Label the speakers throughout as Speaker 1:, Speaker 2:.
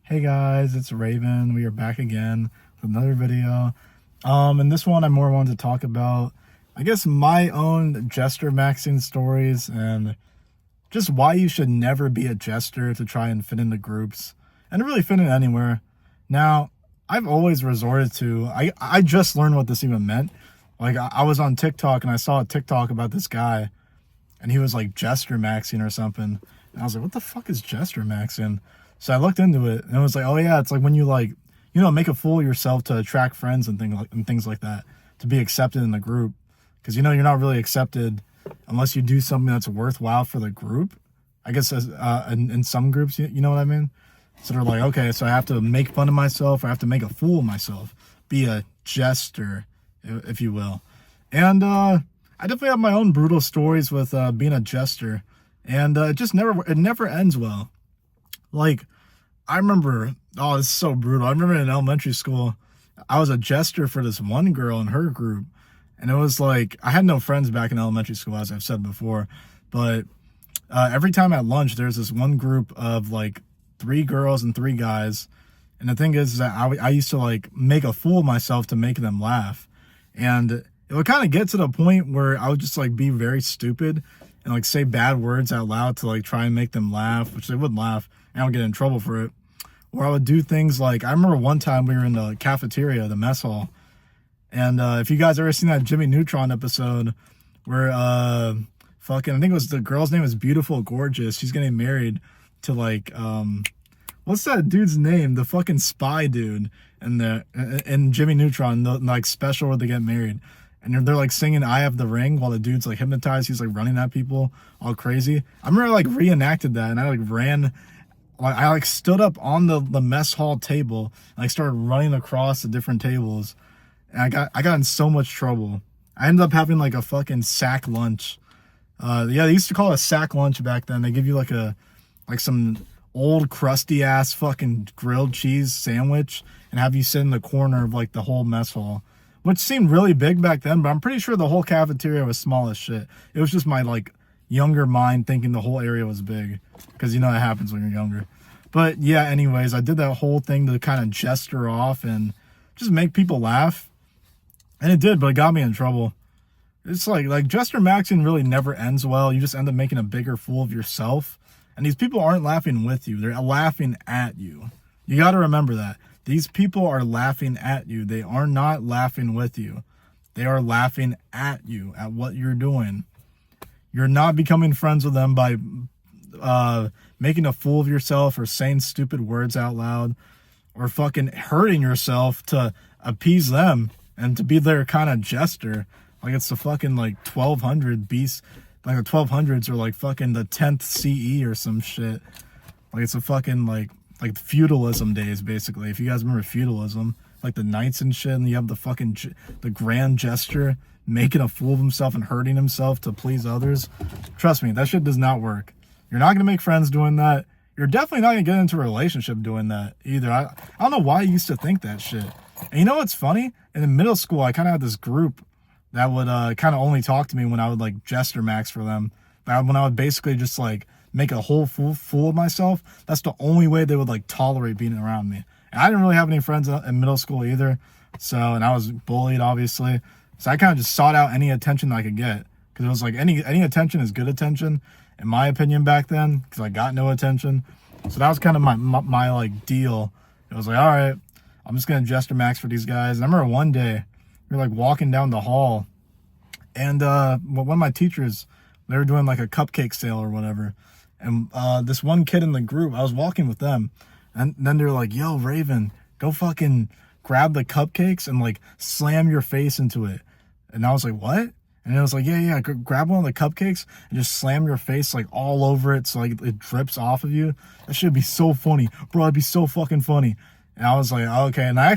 Speaker 1: Hey guys, it's Raven. We are back again with another video. In this one I more wanted to talk about, I guess, my own Jestermaxxing stories and just why you should never be a jester to try and fit into groups and really fit in anywhere. Now, I've always resorted to, I just learned what this even meant. Like, I was on TikTok and I saw a TikTok about this guy and he was like Jestermaxxing or something. And I was like, what the fuck is Jestermaxxing? So I looked into it and it was like, oh yeah, it's like when you make a fool of yourself to attract friends and things like that, to be accepted in the group. Because you're not really accepted unless you do something that's worthwhile for the group. I guess in some groups, you know what I mean? So they're like, okay, so I have to make fun of myself, or I have to make a fool of myself, be a jester, if you will. And I definitely have my own brutal stories with being a jester, and it never ends well. Like, I remember, oh, this is so brutal. I remember in elementary school, I was a jester for this one girl in her group. And it was like, I had no friends back in elementary school, as I've said before. But every time at lunch, there's this one group of like 3 girls and 3 guys. And the thing is that I used to like make a fool of myself to make them laugh. And it would kind of get to the point where I would just like be very stupid and like say bad words out loud to like try and make them laugh, which they wouldn't laugh. I don't get in trouble for it. Or I would do things like, I remember one time we were in the cafeteria, the mess hall. And if you guys ever seen that Jimmy Neutron episode where I think it was the girl's name was Beautiful Gorgeous. She's getting married to like, what's that dude's name? The fucking spy dude in Jimmy Neutron, the like special where they get married. And they're like singing I Have the Ring while the dude's like hypnotized. He's like running at people all crazy. I remember I like reenacted that and I like ran. I like stood up on the mess hall table and like started running across the different tables. And I got in so much trouble. I ended up having like a fucking sack lunch. Yeah, they used to call it a sack lunch back then. They give you like some old crusty ass fucking grilled cheese sandwich and have you sit in the corner of like the whole mess hall, which seemed really big back then, but I'm pretty sure the whole cafeteria was small as shit. It was just my like younger mind thinking the whole area was big, because you know it happens when you're younger. But yeah, anyways, I did that whole thing to kind of jester off and just make people laugh, and it did, but it got me in trouble. It's like Jestermaxxing really never ends well. You just end up making a bigger fool of yourself, and these people aren't laughing with you, they're laughing at you. You got to remember that these people are laughing at you. They are not laughing with you. They are laughing at you, at what you're doing. You're not becoming friends with them by making a fool of yourself or saying stupid words out loud or fucking hurting yourself to appease them and to be their kind of jester. Like it's the fucking like 1200 beast, like the 1200s or like fucking the 10th CE or some shit. Like it's a fucking like feudalism days, basically. If you guys remember feudalism, like the knights and shit, and you have the grand jester making a fool of himself and hurting himself to please others. Trust me, that shit does not work. You're not going to make friends doing that. You're definitely not going to get into a relationship doing that either. I don't know why I used to think that shit. And you know what's funny? In middle school, I kind of had this group that would kind of only talk to me when I would like jester max for them. When I would basically just like make a whole fool of myself. That's the only way they would like tolerate being around me. And I didn't really have any friends in middle school either. So, and I was bullied, obviously. So I kind of just sought out any attention that I could get, because it was like any attention is good attention, in my opinion back then, because I got no attention. So that was kind of my like deal. It was like, all right, I'm just gonna jester max for these guys. And I remember one day we were like walking down the hall, and one of my teachers, they were doing like a cupcake sale or whatever, and this one kid in the group, I was walking with them, and then they're like, yo, Raven, go fucking grab the cupcakes and like slam your face into it. And I was like, what? And it was like, yeah, grab one of the cupcakes and just slam your face like all over it so like it drips off of you. That should be so funny. Bro, it'd be so fucking funny. And I was like, oh, okay. And I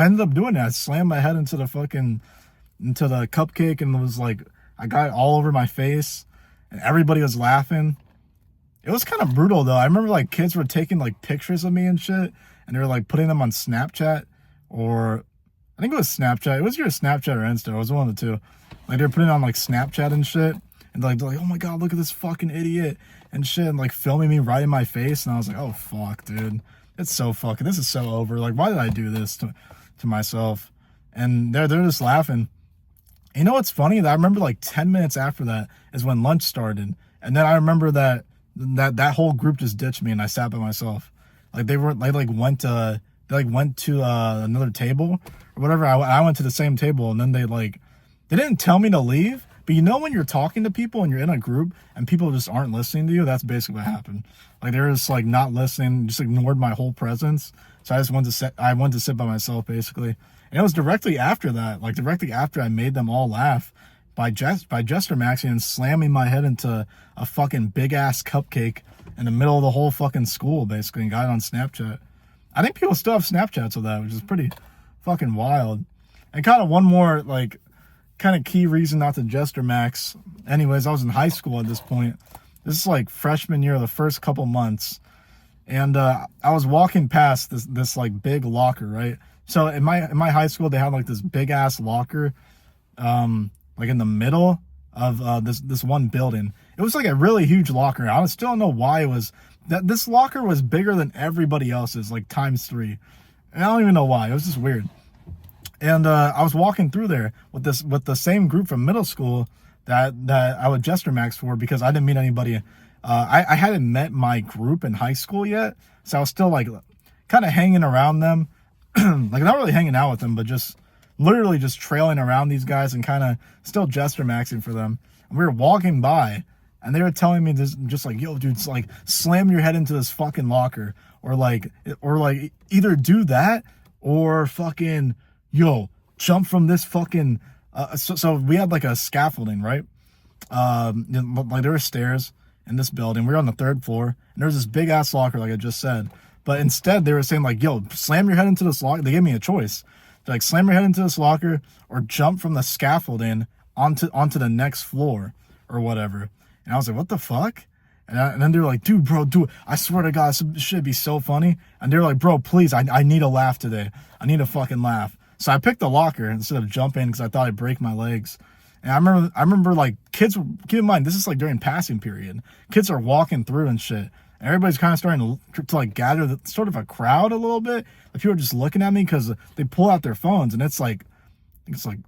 Speaker 1: ended up doing that. I slammed my head into the cupcake, and it was like, I got it all over my face and everybody was laughing. It was kind of brutal though. I remember like kids were taking like pictures of me and shit, and they were like putting them on Snapchat, or I think it was Snapchat. It was either Snapchat or Insta. It was one of the two. Like they were putting it on like Snapchat and shit, and they're like, oh my god, look at this fucking idiot and shit, and like filming me right in my face. And I was like, oh fuck, dude. it's so fucking, this is so over. Like, why did I do this to myself? And they're just laughing. You know what's funny? That I remember like 10 minutes after that is when lunch started. And then I remember that whole group just ditched me and I sat by myself. Like they went to another table or whatever. I went to the same table, and then they didn't tell me to leave. But you know when you're talking to people and you're in a group and people just aren't listening to you, that's basically what happened. Like they were just like not listening, just ignored my whole presence. So I went to sit by myself basically. And it was directly after that, like directly after I made them all laugh by Jestermaxxing and slamming my head into a fucking big ass cupcake in the middle of the whole fucking school basically, and got it on Snapchat. I think people still have Snapchats of that, which is pretty fucking wild. And kind of one more like kind of key reason not to Jestermaxx. Anyways, I was in high school at this point. This is like freshman year, the first couple months. And I was walking past this like big locker, right? So in my high school, they had like this big ass locker, like in the middle of this one building. It was like a really huge locker. I still don't know why it was that this locker was bigger than everybody else's, like times 3. And I don't even know why. It was just weird. And I was walking through there with the same group from middle school that I would Jestermaxx for, because I didn't meet anybody. I hadn't met my group in high school yet, so I was still like kind of hanging around them, like not really hanging out with them, but just literally just trailing around these guys and kind of still Jestermaxxing for them. And we were walking by, and they were telling me this, just like, yo, dude, like slam your head into this fucking locker, or like either do that or fucking, yo, jump from this fucking. So we had like a scaffolding, right? Like there were stairs in this building. We were on the 3rd floor, and there was this big ass locker, like I just said. But instead, they were saying like, yo, slam your head into this locker. They gave me a choice. They're like, slam your head into this locker or jump from the scaffolding onto the next floor or whatever. And I was like, what the fuck? And then they were like, dude, bro, do it. I swear to God, this should be so funny. And they were like, bro, please, I need a laugh today. I need a fucking laugh. So I picked the locker instead of jumping because I thought I'd break my legs. And I remember like kids, keep in mind, this is like during passing period. Kids are walking through and shit. And everybody's kind of starting to like gather sort of a crowd a little bit. Like people are just looking at me because they pull out their phones, and it's like, I think it's like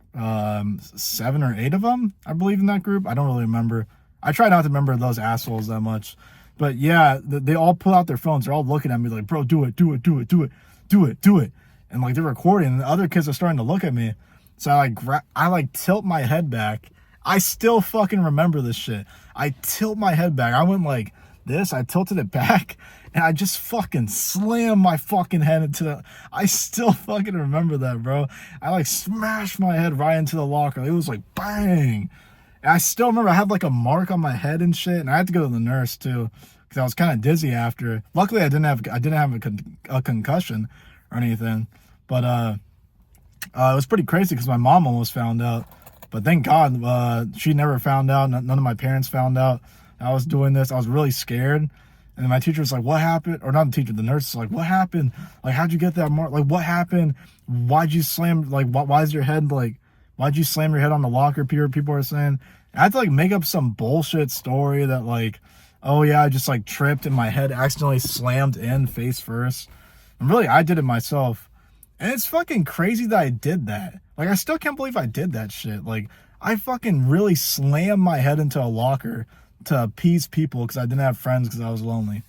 Speaker 1: 7 or 8 of them, I believe, in that group. I don't really remember. I try not to remember those assholes that much. But yeah, they all pull out their phones. They're all looking at me like, bro, do it. And like they're recording, and the other kids are starting to look at me. So I tilt my head back. I still fucking remember this shit. I tilt my head back. I went like this. I tilted it back, and I just fucking slammed my fucking head into the. I still fucking remember that, bro. I like smashed my head right into the locker. It was like bang. And I still remember I had like a mark on my head and shit, and I had to go to the nurse too because I was kind of dizzy after. Luckily, I didn't have a concussion or anything, but it was pretty crazy because my mom almost found out. But thank God she never found out. None of my parents found out I was doing this. I was really scared. And my teacher was like, what happened? Or not the teacher, the nurse was like, what happened? Like, how'd you get that mark? Like, what happened? Why'd you slam, like, why is your head, like, why'd you slam your head on the locker? People are saying. I had to, like, make up some bullshit story that, like, oh, yeah, I just, like, tripped and my head accidentally slammed in face first. And really, I did it myself. And it's fucking crazy that I did that. Like, I still can't believe I did that shit. Like, I fucking really slammed my head into a locker to appease people because I didn't have friends because I was lonely.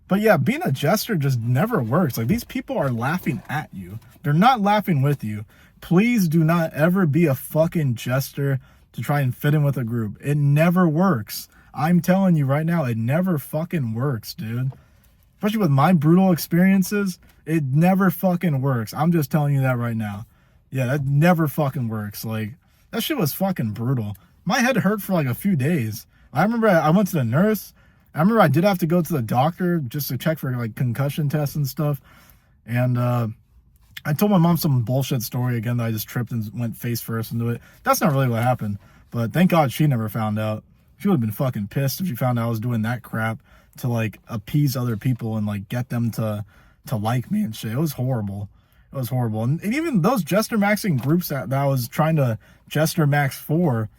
Speaker 1: But yeah, being a jester just never works. Like, these people are laughing at you. They're not laughing with you. Please do not ever be a fucking jester to try and fit in with a group. It never works. I'm telling you right now, it never fucking works, dude. Especially with my brutal experiences, it never fucking works. I'm just telling you that right now. Yeah, that never fucking works. Like, that shit was fucking brutal. My head hurt for like a few days. I remember I went to the nurse. I remember I did have to go to the doctor just to check for like concussion tests and stuff. And I told my mom some bullshit story again that I just tripped and went face first into it. That's not really what happened. But thank God she never found out. She would have been fucking pissed if she found out I was doing that crap to like appease other people and like get them to like me and shit. It was horrible. It was horrible. And even those Jestermaxxing groups that I was trying to Jestermaxx for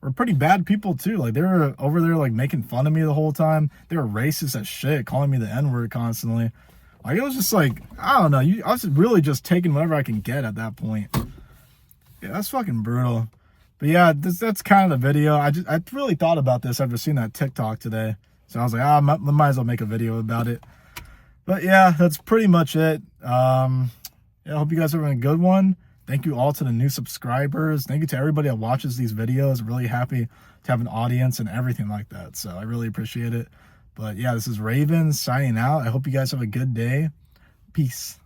Speaker 1: were pretty bad people too. Like, they were over there like making fun of me the whole time. They were racist as shit, calling me the N-word constantly. Like, it was just like, I don't know. I was really just taking whatever I can get at that point. Yeah, that's fucking brutal. But yeah, that's kind of the video. I really thought about this after seeing that TikTok today. So I was like, I might as well make a video about it. But yeah, that's pretty much it. Yeah, I hope you guys are having a good one. Thank you all to the new subscribers. Thank you to everybody that watches these videos. Really happy to have an audience and everything like that. So I really appreciate it. But yeah, this is Raven signing out. I hope you guys have a good day. Peace.